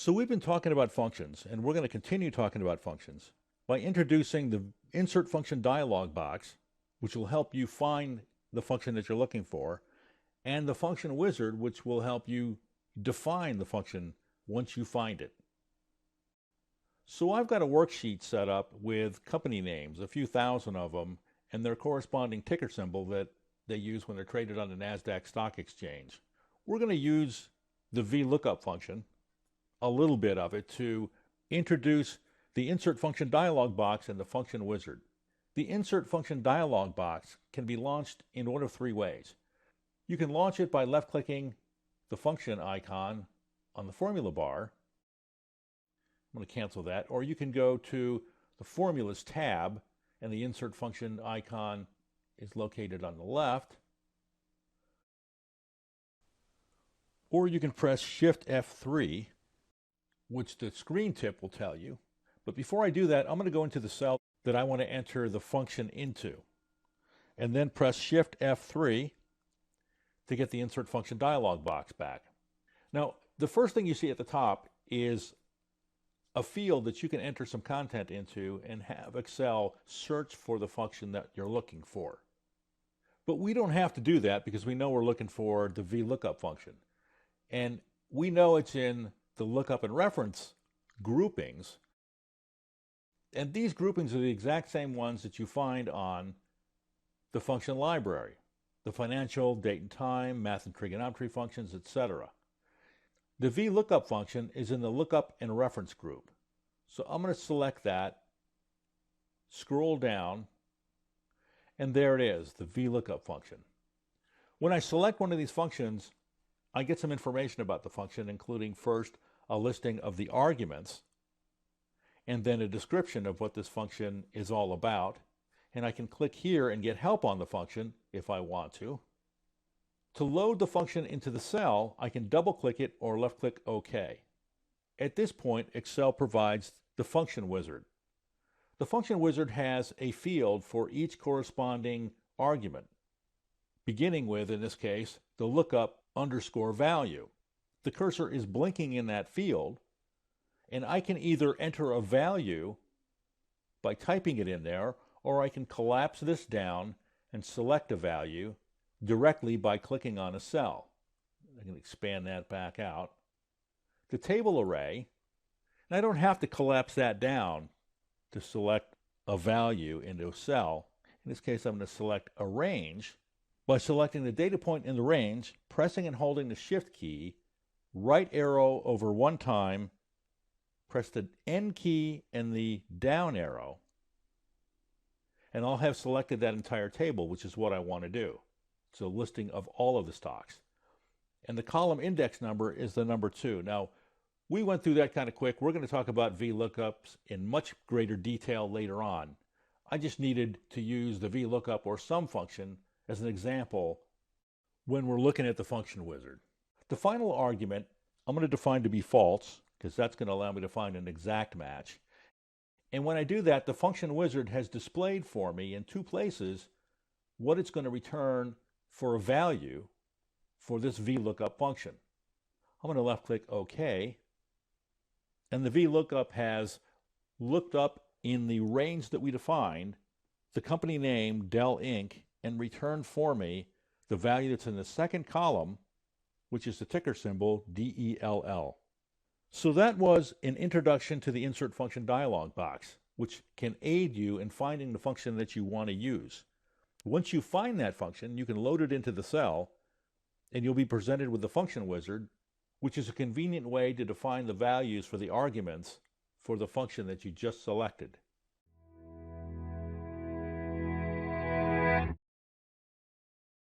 So we've been talking about functions, and we're going to continue talking about functions by introducing the insert function dialog box, which will help you find the function that you're looking for, and the function wizard, which will help you define the function once you find it. So I've got a worksheet set up with company names, a few thousand of them, and their corresponding ticker symbol that they use when they're traded on the NASDAQ stock exchange. We're going to use the VLOOKUP function, a little bit of it, to introduce the insert function dialog box and the function wizard. The insert function dialog box can be launched in one of three ways. You can launch it by left-clicking the function icon on the formula bar. I'm going to cancel that. Or you can go to the Formulas tab, and the insert function icon is located on the left. Or you can press Shift F3, which the screen tip will tell you. But before I do that, I'm going to go into the cell that I want to enter the function into, and then press Shift F3 to get the insert function dialog box back. Now, the first thing you see at the top is a field that you can enter some content into and have Excel search for the function that you're looking for. But we don't have to do that because we know we're looking for the VLOOKUP function. And we know it's in the lookup and reference groupings. And these groupings are the exact same ones that you find on the function library, the financial, date and time, math and trigonometry functions, etc. The VLOOKUP function is in the lookup and reference group. So I'm going to select that, scroll down, and there it is, the VLOOKUP function. When I select one of these functions, I get some information about the function, including first a listing of the arguments, and then a description of what this function is all about. And I can click here and get help on the function if I want to. To load the function into the cell, I can double-click it or left-click OK. At this point, Excel provides the function wizard. The function wizard has a field for each corresponding argument, beginning with, in this case, the lookup underscore value. The cursor is blinking in that field, and I can either enter a value by typing it in there, or I can collapse this down and select a value directly by clicking on a cell. I can expand that back out. The table array, and I don't have to collapse that down to select a value into a cell. In this case, I'm going to select a range. By selecting the data point in the range, pressing and holding the Shift key, right arrow over one time, press the N key and the down arrow, and I'll have selected that entire table, which is what I want to do. It's a listing of all of the stocks. And the column index number is the number 2. Now, we went through that kind of quick. We're going to talk about VLOOKUPs in much greater detail later on. I just needed to use the VLOOKUP or SUM function as an example when we're looking at the function wizard. The final argument I'm going to define to be false, because that's going to allow me to find an exact match. And when I do that, the function wizard has displayed for me in two places what it's going to return for a value for this VLOOKUP function. I'm going to left-click OK, and the VLOOKUP has looked up in the range that we defined the company name, Dell Inc., and returned for me the value that's in the second column, which is the ticker symbol DELL. So that was an introduction to the insert function dialog box, which can aid you in finding the function that you want to use. Once you find that function, you can load it into the cell, and you'll be presented with the function wizard, which is a convenient way to define the values for the arguments for the function that you just selected.